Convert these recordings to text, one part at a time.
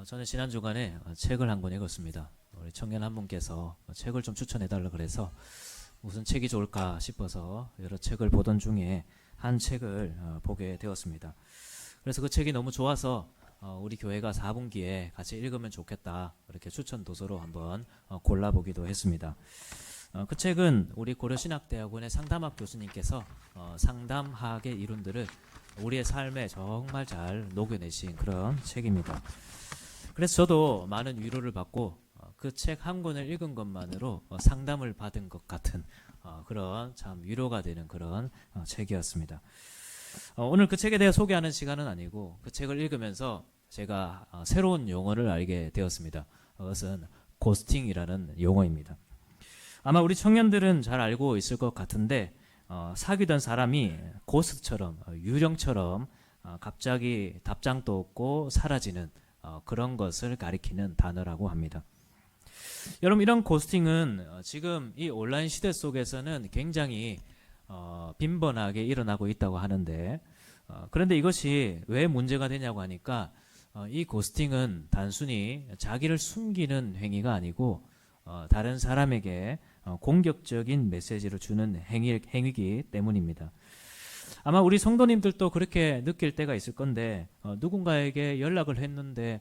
저는 지난 주간에 책을 한 권 읽었습니다. 우리 청년 한 분께서 책을 좀 추천해달라 그래서 무슨 책이 좋을까 싶어서 여러 책을 보던 중에 한 책을 보게 되었습니다. 그래서 그 책이 너무 좋아서 우리 교회가 4분기에 같이 읽으면 좋겠다 이렇게 추천 도서로 한번 골라보기도 했습니다. 그 책은 우리 고려신학대학원의 상담학 교수님께서 상담학의 이론들을 우리의 삶에 정말 잘 녹여내신 그런 책입니다. 그래서 저도 많은 위로를 받고 그 책 한 권을 읽은 것만으로 상담을 받은 것 같은 그런 참 위로가 되는 그런 책이었습니다. 오늘 그 책에 대해 소개하는 시간은 아니고 그 책을 읽으면서 제가 새로운 용어를 알게 되었습니다. 그것은 고스팅이라는 용어입니다. 아마 우리 청년들은 잘 알고 있을 것 같은데 사귀던 사람이 고스트처럼 유령처럼 갑자기 답장도 없고 사라지는 그런 것을 가리키는 단어라고 합니다. 여러분, 이런 고스팅은 지금 이 온라인 시대 속에서는 굉장히 빈번하게 일어나고 있다고 하는데 그런데 이것이 왜 문제가 되냐고 하니까 이 고스팅은 단순히 자기를 숨기는 행위가 아니고 다른 사람에게 공격적인 메시지를 주는 행위이기 때문입니다. 아마 우리 성도님들도 그렇게 느낄 때가 있을 건데 누군가에게 연락을 했는데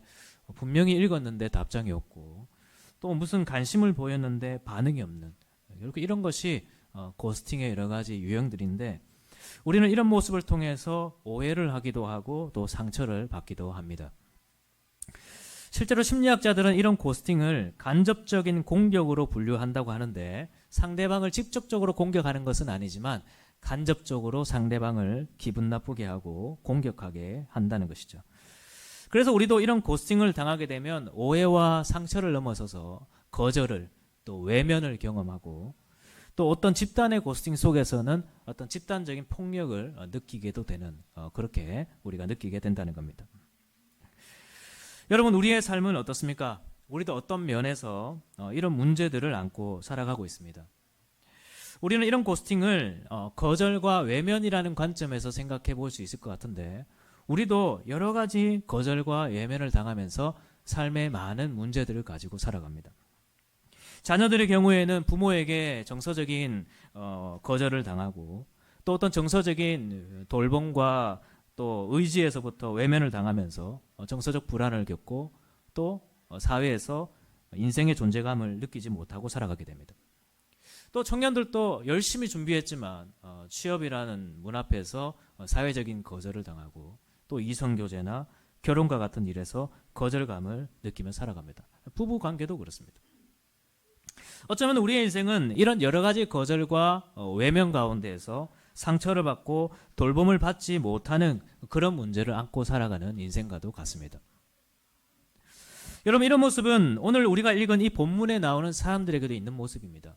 분명히 읽었는데 답장이 없고 또 무슨 관심을 보였는데 반응이 없는 이런 것이 고스팅의 여러 가지 유형들인데 우리는 이런 모습을 통해서 오해를 하기도 하고 또 상처를 받기도 합니다. 실제로 심리학자들은 이런 고스팅을 간접적인 공격으로 분류한다고 하는데 상대방을 직접적으로 공격하는 것은 아니지만 간접적으로 상대방을 기분 나쁘게 하고 공격하게 한다는 것이죠. 그래서 우리도 이런 고스팅을 당하게 되면 오해와 상처를 넘어서서 거절을 또 외면을 경험하고 또 어떤 집단의 고스팅 속에서는 어떤 집단적인 폭력을 느끼게도 되는 그렇게 우리가 느끼게 된다는 겁니다. 여러분, 우리의 삶은 어떻습니까? 우리도 어떤 면에서 이런 문제들을 안고 살아가고 있습니다. 우리는 이런 고스팅을 거절과 외면이라는 관점에서 생각해 볼 수 있을 것 같은데 우리도 여러 가지 거절과 외면을 당하면서 삶에 많은 문제들을 가지고 살아갑니다. 자녀들의 경우에는 부모에게 정서적인 거절을 당하고 또 어떤 정서적인 돌봄과 또 의지에서부터 외면을 당하면서 정서적 불안을 겪고 또 사회에서 인생의 존재감을 느끼지 못하고 살아가게 됩니다. 또 청년들도 열심히 준비했지만 취업이라는 문 앞에서 사회적인 거절을 당하고 또 이성교제나 결혼과 같은 일에서 거절감을 느끼며 살아갑니다. 부부 관계도 그렇습니다. 어쩌면 우리의 인생은 이런 여러 가지 거절과 외면 가운데에서 상처를 받고 돌봄을 받지 못하는 그런 문제를 안고 살아가는 인생과도 같습니다. 여러분, 이런 모습은 오늘 우리가 읽은 이 본문에 나오는 사람들에게도 있는 모습입니다.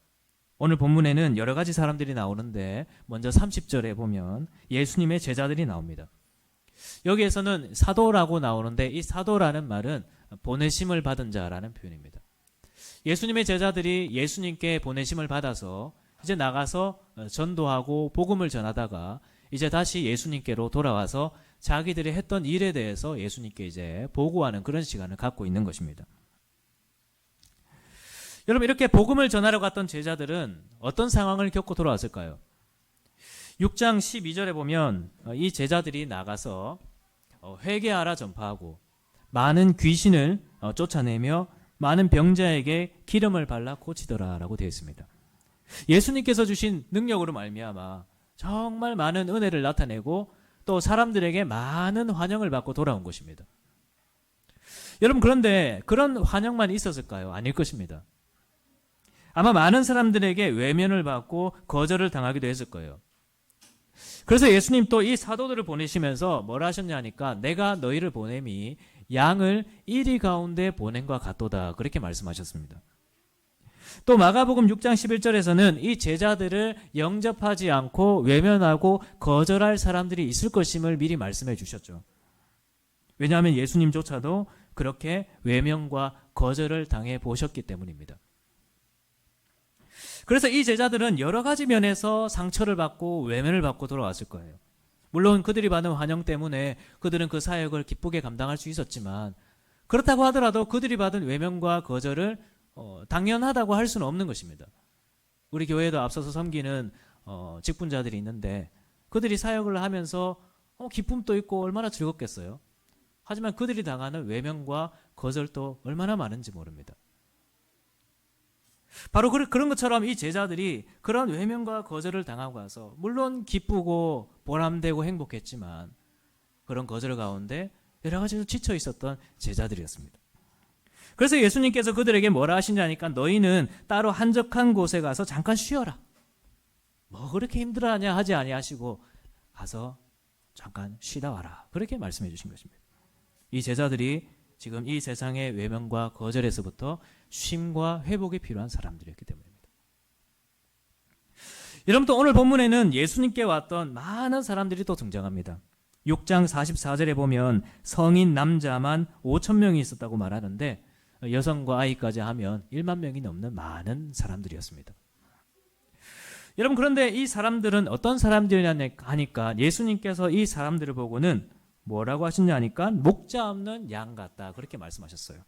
오늘 본문에는 여러 가지 사람들이 나오는데 먼저 30절에 보면 예수님의 제자들이 나옵니다. 여기에서는 사도라고 나오는데 이 사도라는 말은 보내심을 받은 자라는 표현입니다. 예수님의 제자들이 예수님께 보내심을 받아서 이제 나가서 전도하고 복음을 전하다가 이제 다시 예수님께로 돌아와서 자기들이 했던 일에 대해서 예수님께 이제 보고하는 그런 시간을 갖고 있는 것입니다. 여러분, 이렇게 복음을 전하러 갔던 제자들은 어떤 상황을 겪고 돌아왔을까요? 6장 12절에 보면 이 제자들이 나가서 회개하라 전파하고 많은 귀신을 쫓아내며 많은 병자에게 기름을 발라 고치더라라고 되어 있습니다. 예수님께서 주신 능력으로 말미암아 정말 많은 은혜를 나타내고 또 사람들에게 많은 환영을 받고 돌아온 것입니다. 여러분, 그런데 그런 환영만 있었을까요? 아닐 것입니다. 아마 많은 사람들에게 외면을 받고 거절을 당하기도 했을 거예요. 그래서 예수님 또 이 사도들을 보내시면서 뭐라 하셨냐 하니까 내가 너희를 보냄이 양을 이리 가운데 보냄과 같도다 그렇게 말씀하셨습니다. 또 마가복음 6장 11절에서는 이 제자들을 영접하지 않고 외면하고 거절할 사람들이 있을 것임을 미리 말씀해 주셨죠. 왜냐하면 예수님조차도 그렇게 외면과 거절을 당해 보셨기 때문입니다. 그래서 이 제자들은 여러 가지 면에서 상처를 받고 외면을 받고 돌아왔을 거예요. 물론 그들이 받은 환영 때문에 그들은 그 사역을 기쁘게 감당할 수 있었지만 그렇다고 하더라도 그들이 받은 외면과 거절을 당연하다고 할 수는 없는 것입니다. 우리 교회도 앞서서 섬기는 직분자들이 있는데 그들이 사역을 하면서 기쁨도 있고 얼마나 즐겁겠어요. 하지만 그들이 당하는 외면과 거절도 얼마나 많은지 모릅니다. 바로 그런 것처럼 이 제자들이 그런 외면과 거절을 당하고 와서 물론 기쁘고 보람되고 행복했지만 그런 거절 가운데 여러 가지로 지쳐 있었던 제자들이었습니다. 그래서 예수님께서 그들에게 뭐라 하시냐니까 너희는 따로 한적한 곳에 가서 잠깐 쉬어라. 뭐 그렇게 힘들어하냐 하지 아니하시고 가서 잠깐 쉬다 와라. 그렇게 말씀해 주신 것입니다. 이 제자들이 지금 이 세상의 외면과 거절에서부터 쉼과 회복이 필요한 사람들이었기 때문입니다. 여러분 또 오늘 본문에는 예수님께 왔던 많은 사람들이 또 등장합니다. 6장 44절에 보면 성인 남자만 5천 명이 있었다고 말하는데 여성과 아이까지 하면 1만 명이 넘는 많은 사람들이었습니다. 여러분 그런데 이 사람들은 어떤 사람들이냐 하니까 예수님께서 이 사람들을 보고는 뭐라고 하시냐 하니까 목자 없는 양 같다 그렇게 말씀하셨어요.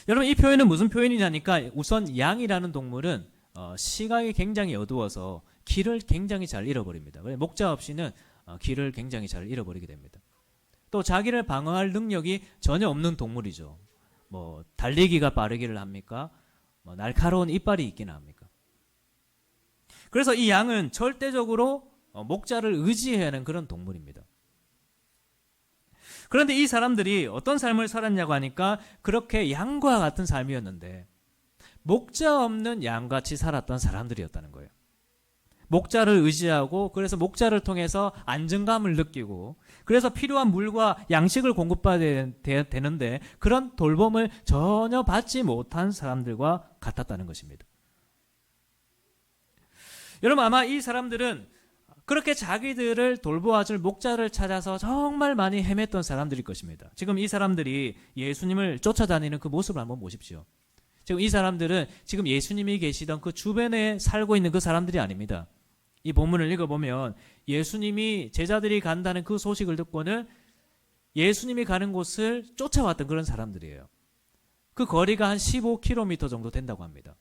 여러분 이 표현은 무슨 표현이냐니까 우선 양이라는 동물은 시각이 굉장히 어두워서 길을 굉장히 잘 잃어버립니다. 목자 없이는 길을 굉장히 잘 잃어버리게 됩니다. 또 자기를 방어할 능력이 전혀 없는 동물이죠. 뭐 달리기가 빠르기를 합니까? 뭐 날카로운 이빨이 있기는 합니까? 그래서 이 양은 절대적으로 목자를 의지해야 하는 그런 동물입니다. 그런데 이 사람들이 어떤 삶을 살았냐고 하니까 그렇게 양과 같은 삶이었는데 목자 없는 양같이 살았던 사람들이었다는 거예요. 목자를 의지하고 그래서 목자를 통해서 안정감을 느끼고 그래서 필요한 물과 양식을 공급받아야 되는데 그런 돌봄을 전혀 받지 못한 사람들과 같았다는 것입니다. 여러분 아마 이 사람들은 그렇게 자기들을 돌보아줄 목자를 찾아서 정말 많이 헤맸던 사람들일 것입니다. 지금 이 사람들이 예수님을 쫓아다니는 그 모습을 한번 보십시오. 지금 이 사람들은 지금 예수님이 계시던 그 주변에 살고 있는 그 사람들이 아닙니다. 이 본문을 읽어보면 예수님이 제자들이 간다는 그 소식을 듣고는 예수님이 가는 곳을 쫓아왔던 그런 사람들이에요. 그 거리가 한 15km 정도 된다고 합니다.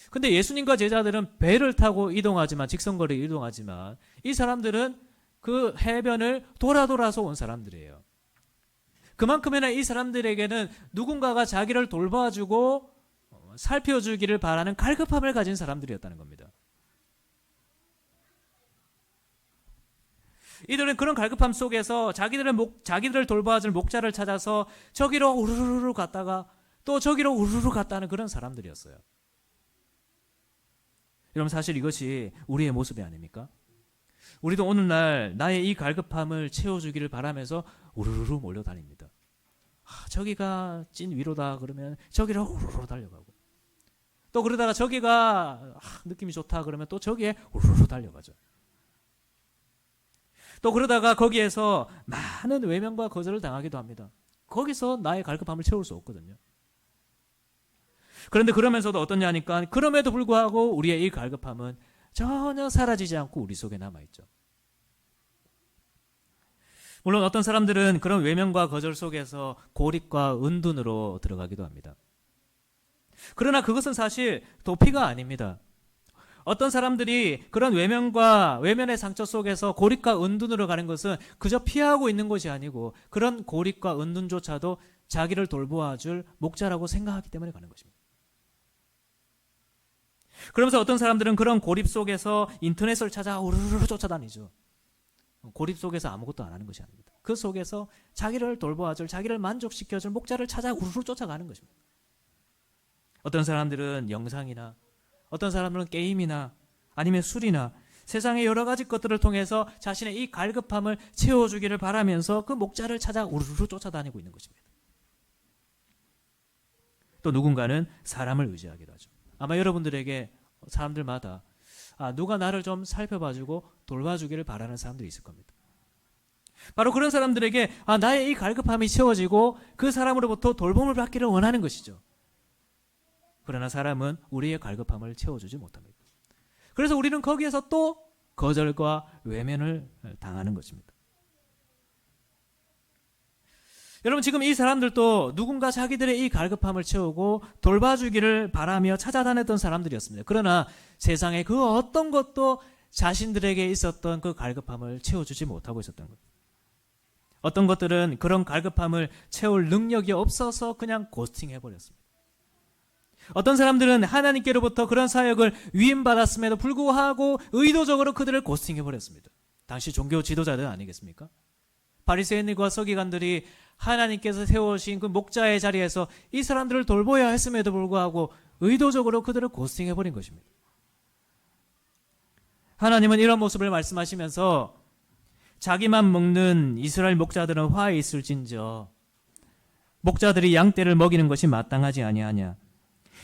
근데 예수님과 제자들은 배를 타고 이동하지만 직선거리를 이동하지만 이 사람들은 그 해변을 돌아서 온 사람들이에요. 그만큼이나 이 사람들에게는 누군가가 자기를 돌봐주고 살펴주기를 바라는 갈급함을 가진 사람들이었다는 겁니다. 이들은 그런 갈급함 속에서 자기들을 돌봐줄 목자를 찾아서 저기로 우르르르 갔다가 또 저기로 우르르 갔다는 그런 사람들이었어요. 여러분 사실 이것이 우리의 모습이 아닙니까? 우리도 오늘날 나의 이 갈급함을 채워주기를 바라면서 우르르르 몰려다닙니다. 저기가 찐 위로다 그러면 저기로 우르르 달려가고 또 그러다가 저기가 느낌이 좋다 그러면 또 저기에 우르르 달려가죠. 또 그러다가 거기에서 많은 외면과 거절을 당하기도 합니다. 거기서 나의 갈급함을 채울 수 없거든요. 그런데 그러면서도 어떠냐 하니까 그럼에도 불구하고 우리의 이 갈급함은 전혀 사라지지 않고 우리 속에 남아있죠. 물론 어떤 사람들은 그런 외면과 거절 속에서 고립과 은둔으로 들어가기도 합니다. 그러나 그것은 사실 도피가 아닙니다. 어떤 사람들이 그런 외면의 상처 속에서 고립과 은둔으로 가는 것은 그저 피하고 있는 것이 아니고 그런 고립과 은둔조차도 자기를 돌보아줄 목자라고 생각하기 때문에 가는 것입니다. 그러면서 어떤 사람들은 그런 고립 속에서 인터넷을 찾아 우르르 쫓아다니죠. 고립 속에서 아무것도 안 하는 것이 아닙니다. 그 속에서 자기를 돌보아줄, 자기를 만족시켜줄 목자를 찾아 우르르 쫓아가는 것입니다. 어떤 사람들은 영상이나 어떤 사람들은 게임이나 아니면 술이나 세상의 여러 가지 것들을 통해서 자신의 이 갈급함을 채워주기를 바라면서 그 목자를 찾아 우르르 쫓아다니고 있는 것입니다. 또 누군가는 사람을 의지하기도 하죠. 아마 여러분들에게 사람들마다 누가 나를 좀 살펴봐주고 돌봐주기를 바라는 사람들이 있을 겁니다. 바로 그런 사람들에게 나의 이 갈급함이 채워지고 그 사람으로부터 돌봄을 받기를 원하는 것이죠. 그러나 사람은 우리의 갈급함을 채워주지 못합니다. 그래서 우리는 거기에서 또 거절과 외면을 당하는 것입니다. 여러분, 지금 이 사람들도 누군가 자기들의 이 갈급함을 채우고 돌봐주기를 바라며 찾아다녔던 사람들이었습니다. 그러나 세상에 그 어떤 것도 자신들에게 있었던 그 갈급함을 채워주지 못하고 있었던 거예요. 어떤 것들은 그런 갈급함을 채울 능력이 없어서 그냥 고스팅해버렸습니다. 어떤 사람들은 하나님께로부터 그런 사역을 위임받았음에도 불구하고 의도적으로 그들을 고스팅해버렸습니다. 당시 종교 지도자들 아니겠습니까? 바리새인들과 서기관들이 하나님께서 세우신 그 목자의 자리에서 이 사람들을 돌보아야 했음에도 불구하고 의도적으로 그들을 고스팅해버린 것입니다. 하나님은 이런 모습을 말씀하시면서 자기만 먹는 이스라엘 목자들은 화에 있을진저 목자들이 양떼를 먹이는 것이 마땅하지 아니하냐.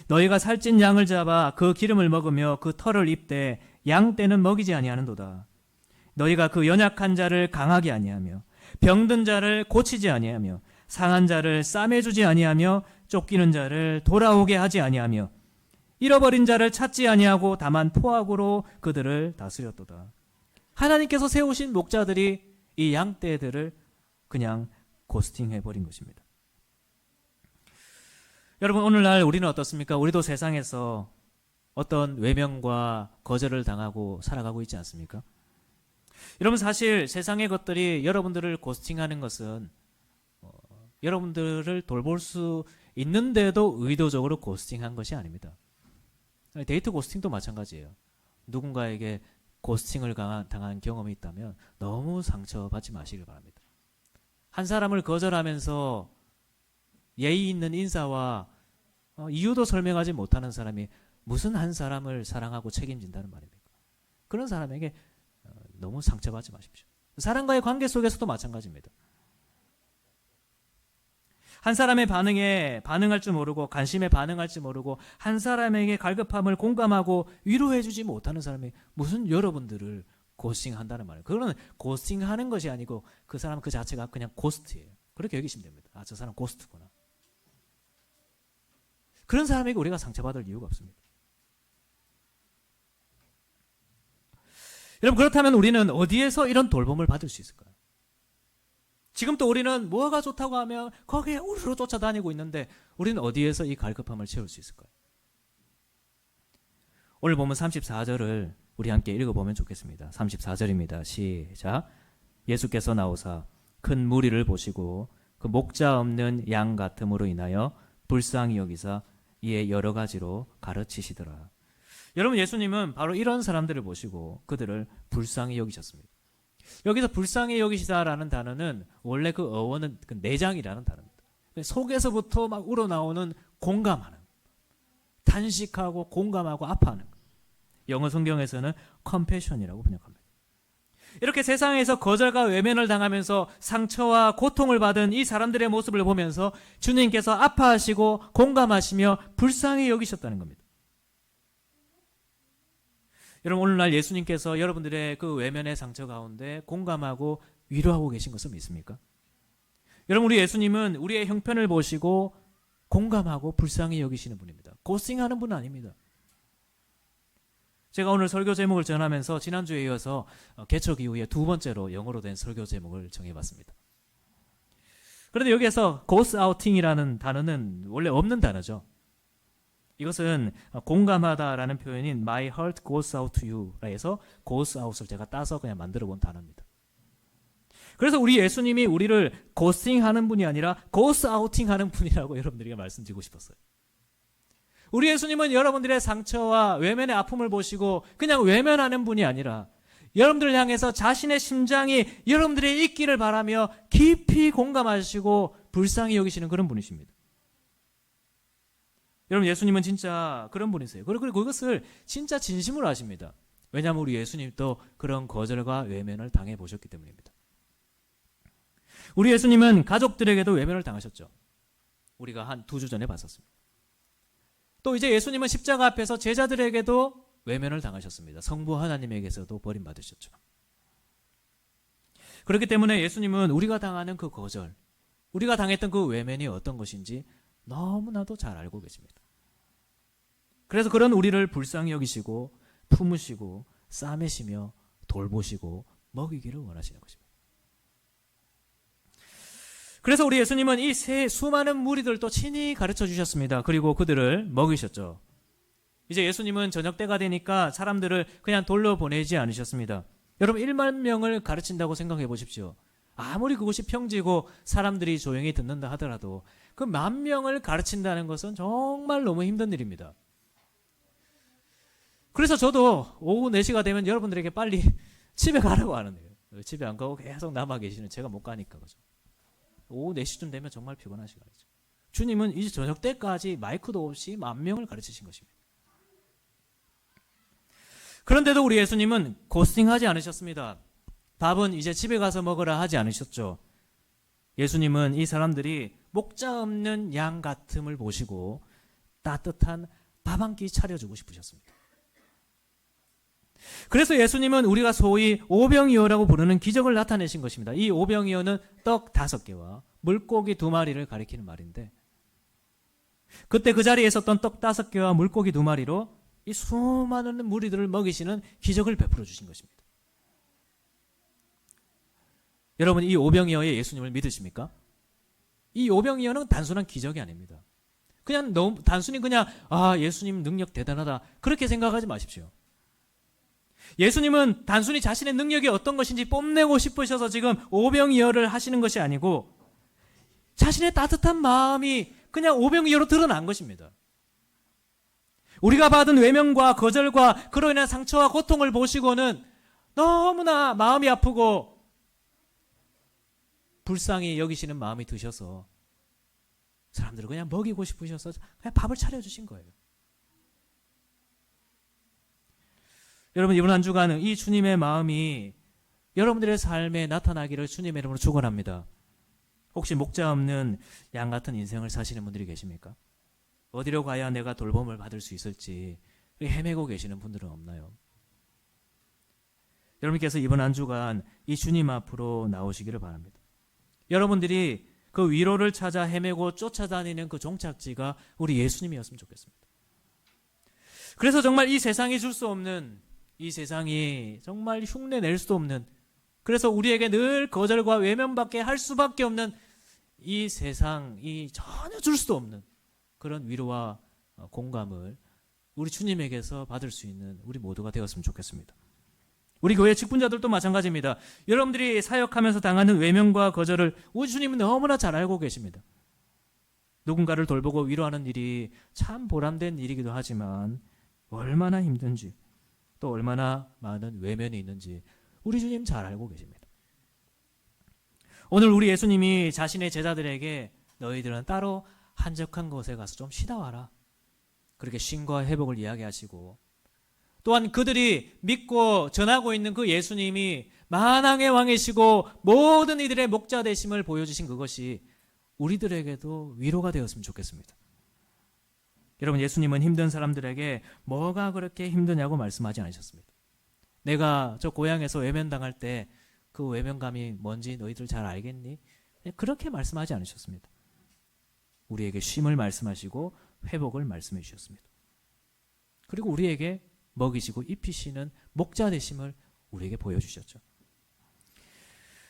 너희가 살찐 양을 잡아 그 기름을 먹으며 그 털을 입되 양떼는 먹이지 아니하는도다. 너희가 그 연약한 자를 강하게 아니하며 병든 자를 고치지 아니하며 상한 자를 싸매주지 아니하며 쫓기는 자를 돌아오게 하지 아니하며 잃어버린 자를 찾지 아니하고 다만 포악으로 그들을 다스렸도다. 하나님께서 세우신 목자들이 이 양떼들을 그냥 고스팅해버린 것입니다. 여러분, 오늘날 우리는 어떻습니까? 우리도 세상에서 어떤 외면과 거절을 당하고 살아가고 있지 않습니까? 여러분, 사실 세상의 것들이 여러분들을 고스팅하는 것은 여러분들을 돌볼 수 있는데도 의도적으로 고스팅한 것이 아닙니다. 데이트 고스팅도 마찬가지예요. 누군가에게 고스팅을 당한 경험이 있다면 너무 상처받지 마시길 바랍니다. 한 사람을 거절하면서 예의 있는 인사와 이유도 설명하지 못하는 사람이 무슨 한 사람을 사랑하고 책임진다는 말입니까? 그런 사람에게 너무 상처받지 마십시오. 사람과의 관계 속에서도 마찬가지입니다. 한 사람의 반응에 반응할 줄 모르고 관심에 반응할 줄 모르고 한 사람에게 갈급함을 공감하고 위로해주지 못하는 사람이 무슨 여러분들을 고스팅한다는 말이에요. 그거는 고스팅하는 것이 아니고 그 사람 그 자체가 그냥 고스트예요. 그렇게 여기시면 됩니다. 아, 저 사람 고스트구나. 그런 사람에게 우리가 상처받을 이유가 없습니다. 여러분, 그렇다면 우리는 어디에서 이런 돌봄을 받을 수 있을까요? 지금 또 우리는 뭐가 좋다고 하면 거기에 우르르 쫓아다니고 있는데 우리는 어디에서 이 갈급함을 채울 수 있을까요? 오늘 보면 34절을 우리 함께 읽어보면 좋겠습니다. 34절입니다. 시작. 예수께서 나오사 큰 무리를 보시고 그 목자 없는 양 같음으로 인하여 불쌍히 여기사 이에 여러 가지로 가르치시더라. 여러분, 예수님은 바로 이런 사람들을 보시고 그들을 불쌍히 여기셨습니다. 여기서 불쌍히 여기시다라는 단어는 원래 그 어원은 그 내장이라는 단어입니다. 속에서부터 막 우러나오는 공감하는, 탄식하고 공감하고 아파하는 것. 영어 성경에서는 compassion이라고 번역합니다. 이렇게 세상에서 거절과 외면을 당하면서 상처와 고통을 받은 이 사람들의 모습을 보면서 주님께서 아파하시고 공감하시며 불쌍히 여기셨다는 겁니다. 여러분, 오늘날 예수님께서 여러분들의 그 외면의 상처 가운데 공감하고 위로하고 계신 것을 믿습니까? 여러분, 우리 예수님은 우리의 형편을 보시고 공감하고 불쌍히 여기시는 분입니다. 고스팅하는 분은 아닙니다. 제가 오늘 설교 제목을 전하면서 지난주에 이어서 개척 이후에 두 번째로 영어로 된 설교 제목을 정해봤습니다. 그런데 여기에서 goes outing이라는 단어는 원래 없는 단어죠. 이것은 공감하다라는 표현인 my heart goes out to you라 해서 goes out을 제가 따서 그냥 만들어 본 단어입니다. 그래서 우리 예수님이 우리를 고스팅하는 분이 아니라 goes outing 하는 분이라고 여러분들에게 말씀드리고 싶었어요. 우리 예수님은 여러분들의 상처와 외면의 아픔을 보시고 그냥 외면하는 분이 아니라 여러분들을 향해서 자신의 심장이 여러분들의 있기를 바라며 깊이 공감하시고 불쌍히 여기시는 그런 분이십니다. 여러분, 예수님은 진짜 그런 분이세요. 그리고 그것을 진짜 진심으로 하십니다. 왜냐하면 우리 예수님도 그런 거절과 외면을 당해보셨기 때문입니다. 우리 예수님은 가족들에게도 외면을 당하셨죠. 우리가 한 2주 전에 봤었습니다. 또 이제 예수님은 십자가 앞에서 제자들에게도 외면을 당하셨습니다. 성부 하나님에게서도 버림받으셨죠. 그렇기 때문에 예수님은 우리가 당하는 그 거절, 우리가 당했던 그 외면이 어떤 것인지 너무나도 잘 알고 계십니다. 그래서 그런 우리를 불쌍히 여기시고 품으시고 싸매시며 돌보시고 먹이기를 원하시는 것입니다. 그래서 우리 예수님은 이 수많은 무리들도 친히 가르쳐 주셨습니다. 그리고 그들을 먹이셨죠. 이제 예수님은 저녁 때가 되니까 사람들을 그냥 돌려보내지 않으셨습니다. 여러분 1만 명을 가르친다고 생각해 보십시오. 아무리 그곳이 평지고 사람들이 조용히 듣는다 하더라도 그 10,000명을 가르친다는 것은 정말 너무 힘든 일입니다. 그래서 저도 오후 4시가 되면 여러분들에게 빨리 집에 가라고 하는데요. 집에 안 가고 계속 남아 계시는 제가 못 가니까 그죠. 오후 4시쯤 되면 정말 피곤한 시간이죠. 주님은 이제 저녁 때까지 마이크도 없이 10,000명을 가르치신 것입니다. 그런데도 우리 예수님은 고스팅하지 않으셨습니다. 밥은 이제 집에 가서 먹으라 하지 않으셨죠. 예수님은 이 사람들이 목자 없는 양 같음을 보시고 따뜻한 밥 한 끼 차려주고 싶으셨습니다. 그래서 예수님은 우리가 소위 오병이어라고 부르는 기적을 나타내신 것입니다. 이 오병이어는 떡 5개와 물고기 2마리를 가리키는 말인데, 그때 그 자리에 있었던 떡 5개와 물고기 2마리로 이 수많은 무리들을 먹이시는 기적을 베풀어 주신 것입니다. 여러분, 이 오병이어의 예수님을 믿으십니까? 이 오병이어는 단순한 기적이 아닙니다. 그냥 너무 단순히 그냥 예수님 능력 대단하다 그렇게 생각하지 마십시오. 예수님은 단순히 자신의 능력이 어떤 것인지 뽐내고 싶으셔서 지금 오병이어를 하시는 것이 아니고 자신의 따뜻한 마음이 그냥 오병이어로 드러난 것입니다. 우리가 받은 외면과 거절과 그로 인한 상처와 고통을 보시고는 너무나 마음이 아프고 불쌍히 여기시는 마음이 드셔서 사람들을 그냥 먹이고 싶으셔서 그냥 밥을 차려주신 거예요. 여러분, 이번 한 주간은 이 주님의 마음이 여러분들의 삶에 나타나기를 주님의 이름으로 축원합니다. 혹시 목자 없는 양 같은 인생을 사시는 분들이 계십니까? 어디로 가야 내가 돌봄을 받을 수 있을지 헤매고 계시는 분들은 없나요? 여러분께서 이번 한 주간 이 주님 앞으로 나오시기를 바랍니다. 여러분들이 그 위로를 찾아 헤매고 쫓아다니는 그 종착지가 우리 예수님이었으면 좋겠습니다. 그래서 정말 이 세상이 줄 수 없는, 이 세상이 정말 흉내 낼 수도 없는, 그래서 우리에게 늘 거절과 외면밖에 할 수밖에 없는 이 세상이 전혀 줄 수도 없는 그런 위로와 공감을 우리 주님에게서 받을 수 있는 우리 모두가 되었으면 좋겠습니다. 우리 교회 직분자들도 마찬가지입니다. 여러분들이 사역하면서 당하는 외면과 거절을 우리 주님은 너무나 잘 알고 계십니다. 누군가를 돌보고 위로하는 일이 참 보람된 일이기도 하지만 얼마나 힘든지 또 얼마나 많은 외면이 있는지 우리 주님 잘 알고 계십니다. 오늘 우리 예수님이 자신의 제자들에게 너희들은 따로 한적한 곳에 가서 좀 쉬다 와라, 그렇게 쉼과 회복을 이야기하시고, 또한 그들이 믿고 전하고 있는 그 예수님이 만왕의 왕이시고 모든 이들의 목자 되심을 보여주신 그것이 우리들에게도 위로가 되었으면 좋겠습니다. 여러분, 예수님은 힘든 사람들에게 뭐가 그렇게 힘드냐고 말씀하지 않으셨습니다. 내가 저 고향에서 외면당할 때 그 외면감이 뭔지 너희들 잘 알겠니? 그렇게 말씀하지 않으셨습니다. 우리에게 쉼을 말씀하시고 회복을 말씀해 주셨습니다. 그리고 우리에게 먹이시고 입히시는 목자 되심을 우리에게 보여주셨죠.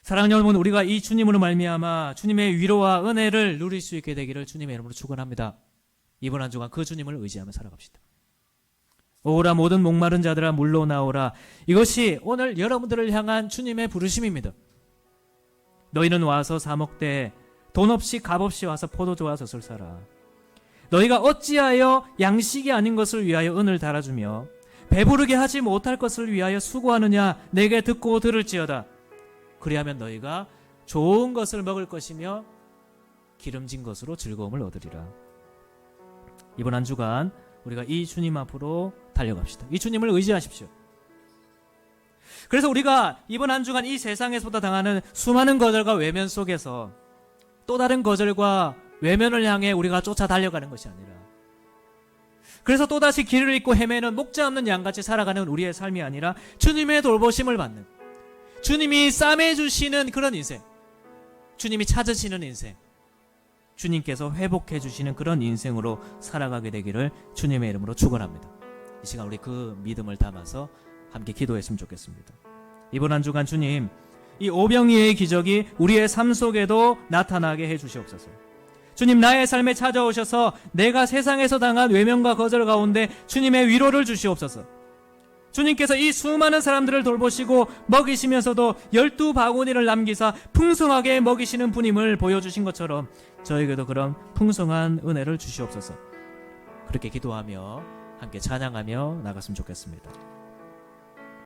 사랑하는 여러분, 우리가 이 주님으로 말미암아 주님의 위로와 은혜를 누릴 수 있게 되기를 주님의 이름으로 축원합니다. 이번 한 주간 그 주님을 의지하며 살아갑시다. 오라 모든 목마른 자들아 물로 나오라. 이것이 오늘 여러분들을 향한 주님의 부르심입니다. 너희는 와서 사 먹되 돈 없이 값 없이 와서 포도주와 젖을 사라. 너희가 어찌하여 양식이 아닌 것을 위하여 은을 달아주며 배부르게 하지 못할 것을 위하여 수고하느냐. 내게 듣고 들을지어다. 그리하면 너희가 좋은 것을 먹을 것이며 기름진 것으로 즐거움을 얻으리라. 이번 한 주간 우리가 이 주님 앞으로 달려갑시다. 이 주님을 의지하십시오. 그래서 우리가 이번 한 주간 이 세상에서보다 당하는 수많은 거절과 외면 속에서 또 다른 거절과 외면을 향해 우리가 쫓아 달려가는 것이 아니라, 그래서 또다시 길을 잃고 헤매는 목자 없는 양같이 살아가는 우리의 삶이 아니라 주님의 돌보심을 받는, 주님이 싸매주시는 그런 인생, 주님이 찾으시는 인생, 주님께서 회복해 주시는 그런 인생으로 살아가게 되기를 주님의 이름으로 축원합니다. 이 시간 우리 그 믿음을 담아서 함께 기도했으면 좋겠습니다. 이번 한 주간 주님, 이 오병이의 기적이 우리의 삶 속에도 나타나게 해주시옵소서. 주님, 나의 삶에 찾아오셔서 내가 세상에서 당한 외면과 거절 가운데 주님의 위로를 주시옵소서. 주님께서 이 수많은 사람들을 돌보시고 먹이시면서도 12바구니를 남기사 풍성하게 먹이시는 분임을 보여주신 것처럼 저에게도 그런 풍성한 은혜를 주시옵소서. 그렇게 기도하며 함께 찬양하며 나갔으면 좋겠습니다.